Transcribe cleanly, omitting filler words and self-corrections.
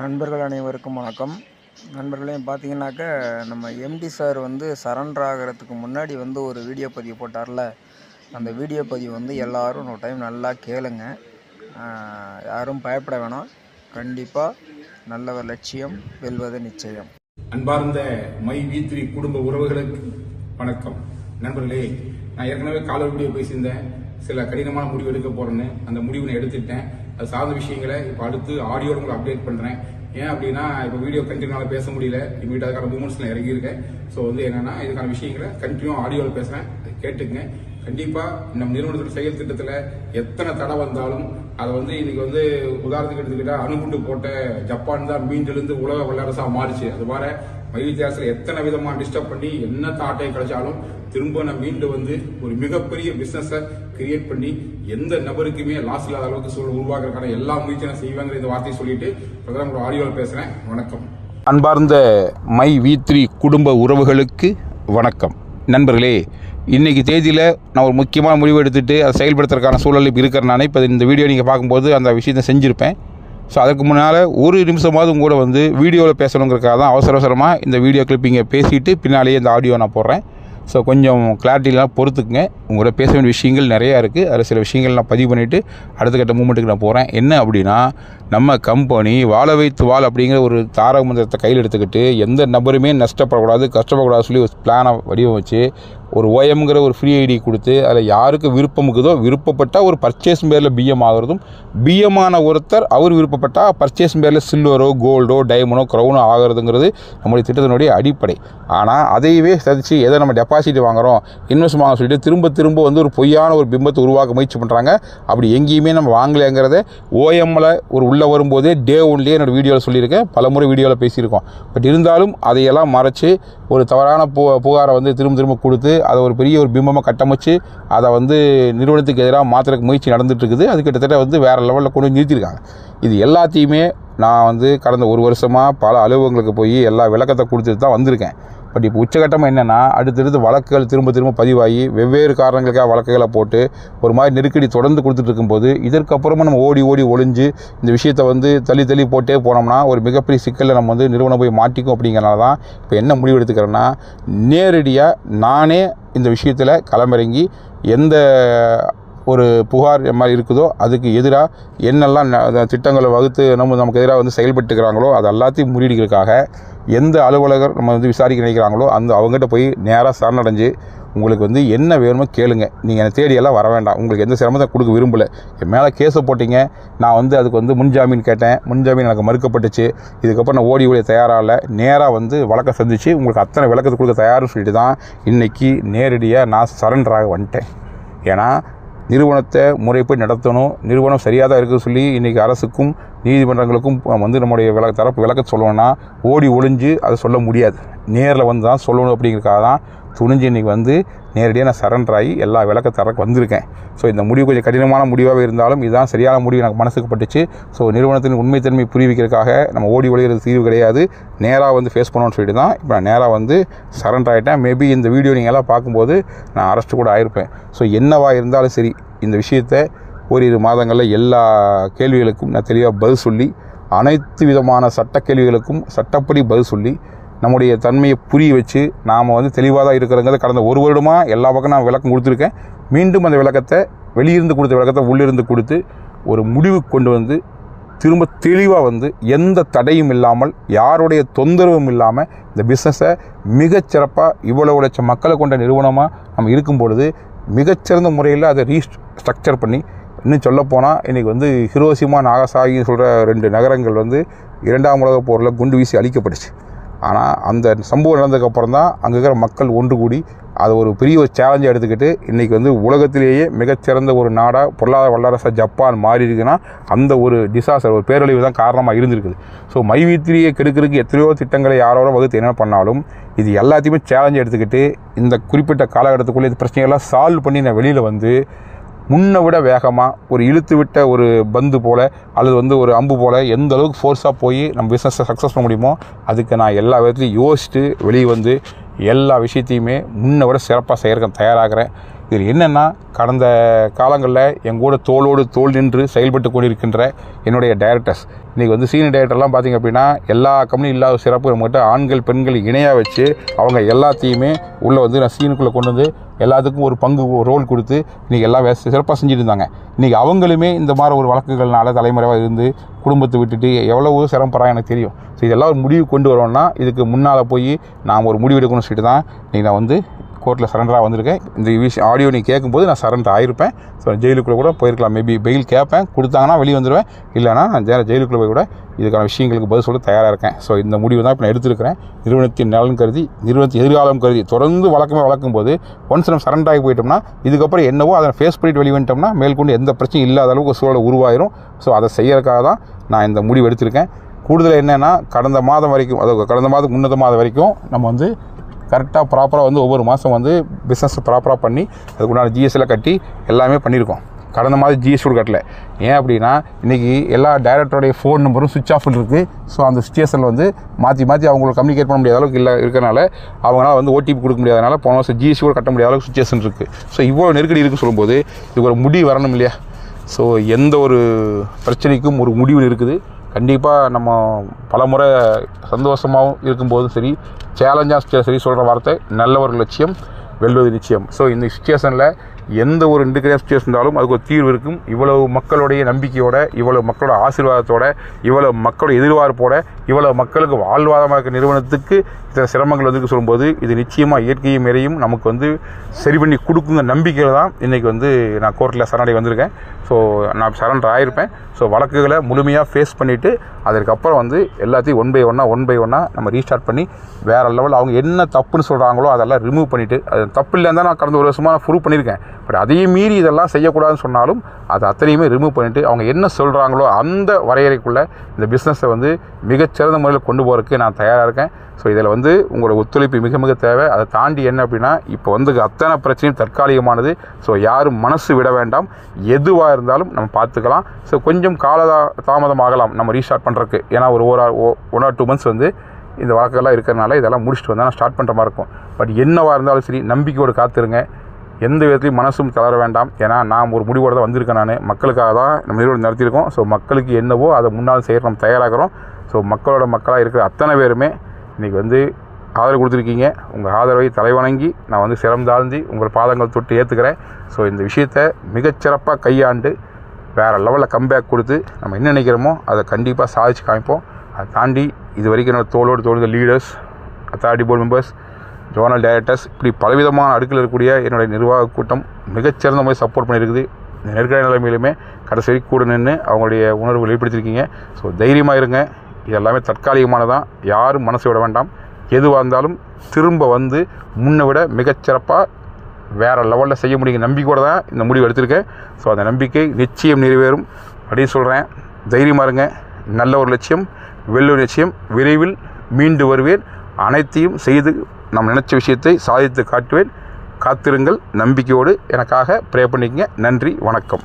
நண்பர்கள் அனைவருக்கும் வணக்கம். நண்பர்களே பார்த்தீங்கன்னாக்க நம்ம எம்டி சார் வந்து சரண்டர் ஆகிறதுக்கு முன்னாடி வந்து ஒரு வீடியோ பதிவு போட்டார்ல, அந்த வீடியோ பதிவு வந்து எல்லோரும் ஒரு டைம் நல்லா கேளுங்க. யாரும் பயப்பட வேணாம். கண்டிப்பாக நல்ல ஒரு லட்சியம் வெல்வது நிச்சயம். அன்பார்ந்த மை V3 குடும்ப உறவுகளுக்கு வணக்கம். நண்பர்களே, நான் ஏற்கனவே காலர் வீடியோ பேசியிருந்தேன். சில கடினமான முடிவு எடுக்க போறேன்னு அந்த முடிவு நான் எடுத்துட்டேன். அது சார்ந்த விஷயங்களை இப்போ அடுத்து ஆடியோட உங்களுக்கு அப்டேட் பண்றேன். ஏன் அப்படின்னா இப்போ வீடியோ கண்டினியூவாக பேச முடியல, இமீடியட் அதுக்கான மூமெண்ட்ஸ்ல இறங்கியிருக்கேன். ஸோ வந்து என்னன்னா இதுக்கான விஷயங்களை கண்டினியூ ஆடியோவில் பேசுறேன், கேட்டுக்குங்க. கண்டிப்பா நம்ம நிறுவனத்தோட செயல் திட்டத்துல எத்தனை தடை வந்தாலும் அதை வந்து இன்னைக்கு வந்து உதாரணத்துக்கு எடுத்துக்கிட்டா அணுகுண்டு போட்ட ஜப்பான் தான் மீண்டெழுந்து உலக வல்லரசா மாறிச்சு. அது மாதிரி மகிழ்ச்சியாசில் எத்தனை விதமா டிஸ்டர்ப் பண்ணி என்ன தாட்டை கிடைச்சாலும் திரும்ப நம்ம மீண்டு வந்து ஒரு மிகப்பெரிய பிசினஸ கிரியேட் பண்ணி எந்த நபருக்குமே லாஸ் இல்லாத அளவுக்கு சூழல் உருவாக்குறதுக்கான எல்லா முயற்சியும் செய்வாங்கிற இந்த வார்த்தையை சொல்லிட்டு உங்க ஆடியோவில் பேசுறேன். வணக்கம். அன்பார்ந்த மை V3 குடும்ப உறவுகளுக்கு வணக்கம். நண்பர்களே, இன்றைக்கி தேதியில் நான் ஒரு முக்கியமான முடிவு எடுத்துகிட்டு அதை செயல்படுத்துறதுக்கான சூழல் இப்போ இருக்கிறனால இப்போ இந்த வீடியோ நீங்கள் பார்க்கும்போது அந்த விஷயத்தை செஞ்சுருப்பேன். ஸோ அதுக்கு முன்னால் ஒரு நிமிஷமாவது உங்களோட வந்து வீடியோவில் பேசணுங்கிறதுக்காக தான் அவசரமாக இந்த வீடியோ கிளிப்பிங்கை பேசிவிட்டு பின்னாலேயே இந்த ஆடியோ நான் போடுறேன். ஸோ கொஞ்சம் கிளாரிட்டிலாம் பொறுத்துக்குங்க. உங்களோட பேச வேண்டிய விஷயங்கள் நிறையா இருக்குது. அதில் சில விஷயங்கள் நான் பதிவு பண்ணிவிட்டு அடுத்த கட்ட மூமெண்ட்டுக்கு நான் போகிறேன். என்ன அப்படின்னா, நம்ம கம்பெனி வாழ வைத்து வாழ் அப்படிங்கிற ஒரு தாரக மந்திரத்தை கையில் எடுத்துக்கிட்டு எந்த நபருமே நஷ்டப்படக்கூடாது, கஷ்டப்படக்கூடாது சொல்லி ஒரு பிளானை வடிவமைச்சு ஒரு ஓஎம்ங்கிற ஒரு ஃப்ரீ ஐடி கொடுத்து அதில் யாருக்கு விருப்பம் இருக்குதோ விருப்பப்பட்டால் ஒரு பர்ச்சேஸ் பேரில் பிஎம் ஆகிறதும், பிஎம்மான ஒருத்தர் அவர் விருப்பப்பட்டால் பர்ச்சேஸ் பேரில் சில்வரோ கோல்டோ டைமண்டோ க்ரௌனோ ஆகிறதுங்கிறது நம்முடைய திட்டத்தினுடைய அடிப்படை. ஆனால் அதையவே சதிச்சு எதை நம்ம டெபாசிட் வாங்குகிறோம், இன்வெஸ்ட் வாங்க சொல்லிட்டு திரும்ப வந்து ஒரு பொய்யான ஒரு பிம்பத்தை உருவாக்க முயற்சி பண்ணுறாங்க. அப்படி எங்கேயுமே நம்ம வாங்கலைங்கிறத ஓஎம்மில் ஒரு உள்ளே வரும்போதே டே ஒன்லேயே என்னோடய வீடியோவில் சொல்லியிருக்கேன், பல முறை வீடியோவில் பேசியிருக்கோம். பட் இருந்தாலும் அதையெல்லாம் மறைச்சு ஒரு தவறான புகாரை வந்து திரும்ப கொடுத்து அதை ஒரு பெரிய ஒரு பிம்பமாக கட்டமைச்சு அதை வந்து நிறுவனத்துக்கு எதிராக மாற்றுறதுக்கு முயற்சி நடந்துட்டு இருக்குது. அது கிட்டத்தட்ட வந்து வேறு லெவலில் கொண்டு நிறுத்தியிருக்காங்க. இது எல்லாத்தையுமே நான் வந்து கடந்த ஒரு வருஷமாக பல அலுவலகங்களுக்கு போய் எல்லா விளக்கத்தை கொடுத்துட்டு தான் வந்திருக்கேன். பட் இப்போ உச்சகட்டமாக என்னென்னா, அடுத்தடுத்து வழக்குகள் திரும்ப பதிவாகி வெவ்வேறு காரணங்களுக்காக வழக்குகளை போட்டு ஒரு மாதிரி நெருக்கடி தொடர்ந்து கொடுத்துட்டு இருக்கும்போது இதற்கப்புறமா நம்ம ஓடி ஒளிஞ்சு இந்த விஷயத்தை வந்து தள்ளி போட்டே போனோம்னா ஒரு மிகப்பெரிய சிக்கலில் நம்ம வந்து நிறுவனம் போய் மாட்டிக்கும். அப்படிங்கிறனால தான் இப்போ என்ன முடிவு எடுத்துக்கிறேன்னா, நேரடியாக நானே இந்த விஷயத்தில் களமிறங்கி எந்த ஒரு புகார் மாதிரி இருக்குதோ அதுக்கு எதிராக என்னெல்லாம் திட்டங்களை வகுத்து நமக்கு எதிராக வந்து செயல்பட்டுக்கிறாங்களோ அது எல்லாத்தையும் முறியடிக்கிறதுக்காக எந்த அலுவலகர் நம்ம வந்து விசாரிக்க நினைக்கிறாங்களோ அவங்ககிட்ட போய் நேராக சரணடைஞ்சு உங்களுக்கு வந்து என்ன வேணுமோ கேளுங்க, நீங்கள் என்னை தேடியெல்லாம் வர வேண்டாம், உங்களுக்கு எந்த சிரமத்தை கொடுக்க விரும்பலை, என் மேலே கேஸை போட்டிங்க, நான் வந்து அதுக்கு வந்து முன்ஜாமீன் கேட்டேன், முன்ஜாமீன் எனக்கு மறுக்கப்பட்டுச்சு, இதுக்கப்புறம் நான் ஓடி தயாராக நேராக வந்து வழக்கை சந்தித்து உங்களுக்கு அத்தனை விளக்கத்தை கொடுக்க தயார்னு சொல்லிட்டு தான் இன்றைக்கி நேரடியாக நான் சரண்டராக வந்துட்டேன். ஏன்னா நிறுவனத்தை முறைப்படி நடத்தணும், நிறுவனம் சரியாக தான் இருக்குன்னு சொல்லி இன்றைக்கி அரசுக்கும் நீதிமன்றங்களுக்கும் வந்து நம்முடைய தரப்பு விளக்க சொல்லணும்னா ஓடி ஒளிஞ்சு அதை சொல்ல முடியாது, நேரில் வந்து தான் சொல்லணும். அப்படிங்கிறதுக்காக தான் துணிஞ்சு இன்றைக்கி வந்து நேரடியாக நான் சரண்டர் ஆகி எல்லா விளக்கத்தரக்கு வந்திருக்கேன். ஸோ இந்த முடிவு கொஞ்சம் கடினமான முடிவாக இருந்தாலும் இதுதான் சரியான முடிவு எனக்கு மனசுக்கு பட்டுச்சு. ஸோ நிறுவனத்தின் உண்மைத்தன்மை புரிவிக்கிறதுக்காக நம்ம ஓடி ஒளிகிறது தீர்வு கிடையாது, நேராக வந்து ஃபேஸ் பண்ணணும்னு சொல்லிட்டு தான் இப்போ நான் நேராக வந்து சரண்டர் ஆகிட்டேன். மேபி இந்த வீடியோ நீங்கள் எல்லாம் பார்க்கும்போது நான் அரெஸ்ட் கூட ஆகிருப்பேன். ஸோ என்னவா இருந்தாலும் சரி, இந்த விஷயத்தை ஓரிரு மாதங்களில் எல்லா கேள்விகளுக்கும் நான் தெளிவாக பதில் சொல்லி, அனைத்து விதமான சட்ட கேள்விகளுக்கும் சட்டப்படி பதில் சொல்லி நம்முடைய தன்மையை புரிய வச்சு நாம் வந்து தெளிவாக தான் இருக்கிறங்கிறத கடந்த ஒரு வருடமாக எல்லா பக்கம் நான் விளக்கம் கொடுத்துருக்கேன். மீண்டும் அந்த விளக்கத்தை வெளியிருந்து கொடுத்த விளக்கத்தை உள்ளிருந்து கொடுத்து ஒரு முடிவு கொண்டு வந்து திரும்ப தெளிவாக வந்து எந்த தடையும் இல்லாமல் யாருடைய தொந்தரவும் இல்லாமல் இந்த பிஸ்னஸை மிகச்சிறப்பாக இவ்வளவு லட்சம் மக்களை கொண்ட நிறுவனமாக நம்ம இருக்கும் பொழுது மிகச்சிறந்த முறையில் அதை ரீஸ்ட்ரக்சர் பண்ணி, இன்னும் சொல்லப்போனால் இன்றைக்கி வந்து ஹிரோஷிமா நாகசாகின்னு சொல்கிற 2 நகரங்கள் வந்து 2ஆம் உலகப் போரில் குண்டு வீசி அழிக்கப்பட்டுச்சு. ஆனால் அந்த சம்பவம் நடந்ததுக்கப்புறம் தான் அங்கே இருக்கிற மக்கள் ஒன்று கூடி அதை ஒரு பெரிய ஒரு சேலஞ்சாக எடுத்துக்கிட்டு இன்றைக்கி வந்து உலகத்திலேயே மிகச்சிறந்த ஒரு நாடாக பொருளாதார வல்லரசாக ஜப்பான் மாறி இருக்குன்னா அந்த ஒரு டிசாஸ்டர், ஒரு பேரழிவு தான் காரணமாக இருந்திருக்குது. ஸோ மை V3யை கெடுக்கிறதுக்கு எத்தனையோ திட்டங்களை யாரோட வகுத்து என்ன பண்ணாலும் இது எல்லாத்தையுமே சேலஞ்சாக எடுத்துக்கிட்டு இந்த குறிப்பிட்ட காலகட்டத்துக்குள்ளே இந்த பிரச்சனைகள்லாம் சால்வ் பண்ணி நான் வெளியில் வந்து முன்னை விட வேகமாக ஒரு இழுத்து விட்ட ஒரு பந்து போல் அல்லது வந்து ஒரு அம்பு போல் எந்த அளவுக்கு ஃபோர்ஸாக போய் நம்ம பிஸ்னஸை சக்ஸஸ் பண்ண முடியுமோ அதுக்கு நான் எல்லா விதத்துலையும் யோசிச்சுட்டு வெளியே வந்து எல்லா விஷயத்தையுமே முன்னை விட சிறப்பாக செய்கிறதுக்கு தயாராகிறேன். இதில் என்னென்னா, கடந்த காலங்களில் எங்கூட தோளோடு தோள் நின்று செயல்பட்டு கொண்டிருக்கின்ற என்னுடைய டைரக்டர்ஸ், இன்றைக்கி வந்து சீனியர் டைரக்டர்லாம் பார்த்திங்க அப்படின்னா எல்லா கம்பெனியும் இல்லாத சிறப்பு நம்மகிட்ட ஆண்கள் பெண்கள் இணையாக வச்சு அவங்க எல்லாத்தையுமே உள்ளே வந்து நான் சீனுக்குள்ளே கொண்டு வந்து எல்லாத்துக்கும் ஒரு பங்கு ரோல் கொடுத்து இன்றைக்கி எல்லாம் சிறப்பாக செஞ்சுட்டு இருந்தாங்க. இன்றைக்கி அவங்களுமே இந்த மாதிரி ஒரு வழக்குகள்னால தலைமுறையாக இருந்து குடும்பத்தை விட்டுட்டு எவ்வளவோ சிரமப்படுறாங்க எனக்கு தெரியும். ஸோ இதெல்லாம் ஒரு முடிவு கொண்டு வரோன்னா இதுக்கு முன்னால் போய் நாம் ஒரு முடிவு எடுக்கணும்னு சொல்லிட்டு தான் இன்றைக்கி நான் வந்து கோர்ட்டில் சரண்டராக வந்திருக்கேன். இந்த விஷயம் ஆடியோ நீ கேட்கும்போது நான் சரண்டர் ஆகிருப்பேன். ஸோ ஜெயிலுக்குள்ளே கூட போயிருக்கலாம், மேபி பெயில் கேட்பேன், கொடுத்தாங்கன்னா வெளியே வந்துடுவேன். இல்லைனா நான் ஜெயிலுக்குள்ளே போய் கூட இதுக்கான விஷயங்களுக்கு பதில் சொல்ல தயாராக இருக்கேன். ஸோ இந்த முடிவு தான் இப்போ நான் எடுத்திருக்கிறேன். நிறுவனத்தின் நலன் கருதி, நிறுவனத்தின் எதிர்காலம் கருதி தொடர்ந்து வளர்க்கும் போது ஒன்ஸ் நம்ம சரண்டர் ஆகி போயிட்டோம்னா இதுக்கப்புறம் என்னவோ அதை ஃபேஸ் பண்ணிட்டு வெளியே வந்துட்டோம்னா மேற்கொண்டு எந்த பிரச்சனையும் இல்லாத அளவுக்கு சூழலை உருவாயிரும். ஸோ அதை செய்யறதுக்காக தான் நான் இந்த முடிவு எடுத்திருக்கேன். கூடுதல் என்னென்னா, கடந்த மாதம் வரைக்கும், அதாவது கடந்த மாதம் முன்னத்த மாதம் வரைக்கும் நம்ம வந்து கரெக்டாக ப்ராப்பராக வந்து ஒவ்வொரு மாதம் வந்து பிஸ்னஸ் ப்ராப்பராக பண்ணி அதுக்குண்டான ஜிஎஸ்டியில் கட்டி எல்லாமே பண்ணியிருக்கோம். கடந்த மாதம் ஜிஎஸ்டி கூட கட்டல. ஏன் அப்படின்னா, இன்றைக்கி எல்லா டைரக்டருடைய ஃபோன் நம்பரும் சுவிட்ச் ஆஃப் இருக்குது. ஸோ அந்த சுச்சுவேஷனில் வந்து மாற்றி அவங்களுக்கு கம்யூனிகேட் பண்ண முடியாத அளவுக்கு இருக்கிறனால அவங்களால வந்து ஓடிபி கொடுக்க முடியாதனால போன வருஷம் ஜிஎஸ்டி கூட கட்ட முடியாத அளவுக்கு சுச்சுவேஷன் இருக்குது. ஸோ இவ்வளோ நெருக்கடி இருக்குன்னு சொல்லும்போது இதுக்கு ஒரு முடிவு வரணும் இல்லையா? ஸோ எந்த ஒரு பிரச்சனைக்கும் ஒரு முடிவு இருக்குது. கண்டிப்பாக நம்ம பல முறை சந்தோஷமாகவும் இருக்கும்போதும் சரி, சேலஞ்சாக சரி சொல்கிற வார்த்தை நல்ல ஒரு லட்சியம் வெல்வது நிச்சயம். ஸோ இந்த சுச்சுவேஷனில் எந்த ஒரு இன்டிகிரேட் சுச்சுவேஷன் இருந்தாலும் அதுக்கு ஒரு தீர்வு இருக்கும். இவ்வளவு மக்களுடைய நம்பிக்கையோட, இவ்வளவு மக்களோட ஆசீர்வாதத்தோட, இவ்வளவு மக்களோட எதிர்பார்ப்போட, இவ்வளவு மக்களுக்கு வாழ்வாதாரமாக இருக்க நிறுவனத்துக்கு இத்தனை சிரமங்கள் வந்து சொல்லும்போது இது நிச்சயமாக இயற்கையும் இறையும் நமக்கு வந்து சரி பண்ணி கொடுக்குங்க நம்பிக்கையில் தான் இன்றைக்கி வந்து நான் கோர்ட்டில் சரணடை வந்திருக்கேன். ஸோ நான் சரண்டர் ஆகிருப்பேன். ஸோ வழக்குகளை முழுமையாக ஃபேஸ் பண்ணிவிட்டு அதற்கப்புறம் வந்து எல்லாத்தையும் ஒன் பை ஒன்னாக நம்ம ரீஸ்டார்ட் பண்ணி வேறு லெவலில் அவங்க என்ன தப்புன்னு சொல்கிறாங்களோ அதெல்லாம் ரிமூவ் பண்ணிவிட்டு, அது தப்பு இல்லைன்னு தான் நான் கடந்த ஒரு வருஷமாக நான் ப்ரூவ் பண்ணியிருக்கேன். பட் அதையும் மீறி இதெல்லாம் செய்யக்கூடாதுன்னு சொன்னாலும் அது அத்தனையுமே ரிமூவ் பண்ணிவிட்டு அவங்க என்ன சொல்கிறாங்களோ அந்த வரையறைக்குள்ளே இந்த பிஸ்னஸை வந்து மிகச்சிறந்த முறையில் கொண்டு போகிறதுக்கு நான் தயாராக இருக்கேன். ஸோ இதில் வந்து உங்களோட ஒத்துழைப்பு மிக மிக தேவை. அதை தாண்டி என்ன அப்படின்னா, இப்போ வந்து அத்தனை பிரச்சனையும் தற்காலிகமானது. ஸோ யாரும் மனசு விட வேண்டாம். எதுவாக இருந்தாலும் நம்ம பார்த்துக்கலாம். ஸோ கொஞ்சம் தாமதம் ஆகலாம் நம்ம ரீஸ்டார்ட் பண்ணுறதுக்கு. ஏன்னா ஒரு 1 or 2 months வந்து இந்த வழக்கெல்லாம் இருக்கிறனால இதெல்லாம் முடிச்சுட்டு வந்தால் நான் ஸ்டார்ட் பண்ணுற மாதிரி இருக்கும். பட் என்னவாக இருந்தாலும் சரி நம்பிக்கையோடு காத்துருங்க. எந்த விதத்துலையும் மனசும் தளர வேண்டாம். ஏன்னா நான் ஒரு முடிவோடு தான் வந்திருக்கேன். நான் மக்களுக்காக தான் நம்ம நிறுவனம் நடத்தியிருக்கோம். ஸோ மக்களுக்கு என்னவோ அதை முன்னால் செய்ய நம்ம தயாராகிறோம். ஸோ மக்களோட மக்களாக இருக்கிற அத்தனை பேருமே இன்றைக்கி வந்து ஆதரவு கொடுத்துருக்கீங்க. உங்கள் ஆதரவை தலைவணங்கி நான் வந்து சிரம் தாழ்ந்தி உங்கள் பாதங்கள் தொட்டு ஏற்றுக்கிறேன். ஸோ இந்த விஷயத்தை மிகச்சிறப்பாக கையாண்டு வேறு லெவலில் கம்பேக் கொடுத்து நம்ம என்ன நினைக்கிறோமோ அதை கண்டிப்பாக சாதிச்சு காமிப்போம். அதை தாண்டி இது வரைக்கும் என்னோட தோளோடு leaders, authority board members, zonal directors, இப்படி பலவிதமான அடுக்கில் இருக்கக்கூடிய என்னுடைய நிர்வாக கூட்டம் மிகச்சிறந்த மாதிரி சப்போர்ட் பண்ணியிருக்குது. இந்த நெருக்கடி நிலைமையிலுமே கடைசி வரைக்கும் கூட நின்று அவங்களுடைய உணர்வு வெளிப்படுத்தியிருக்கீங்க. ஸோ தைரியமாக இருங்க. இதெல்லாமே தற்காலிகமானதான். யாரும் மனசு விட வேண்டாம். எதுவாக இருந்தாலும் திரும்ப வந்து முன்னை விட மிகச்சிறப்பாக வேறு லெவலில் செய்ய முடியுங்க நம்பிக்கையோடு தான் இந்த முடிவு எடுத்திருக்கேன். ஸோ அந்த நம்பிக்கை நிச்சயம் நிறைவேறும் அப்படின்னு சொல்கிறேன். தைரியமாக இருங்க. நல்ல ஒரு லட்சியம் வெல்லும் நிச்சயம். விரைவில் மீண்டு வருவேன். அனைத்தையும் செய்து நாம் நினைச்ச விஷயத்தை சாதித்து காட்டுவேன். காத்திருங்கள். நம்பிக்கையோடு எனக்காக ப்ரே பண்ணிக்கங்க. நன்றி, வணக்கம்.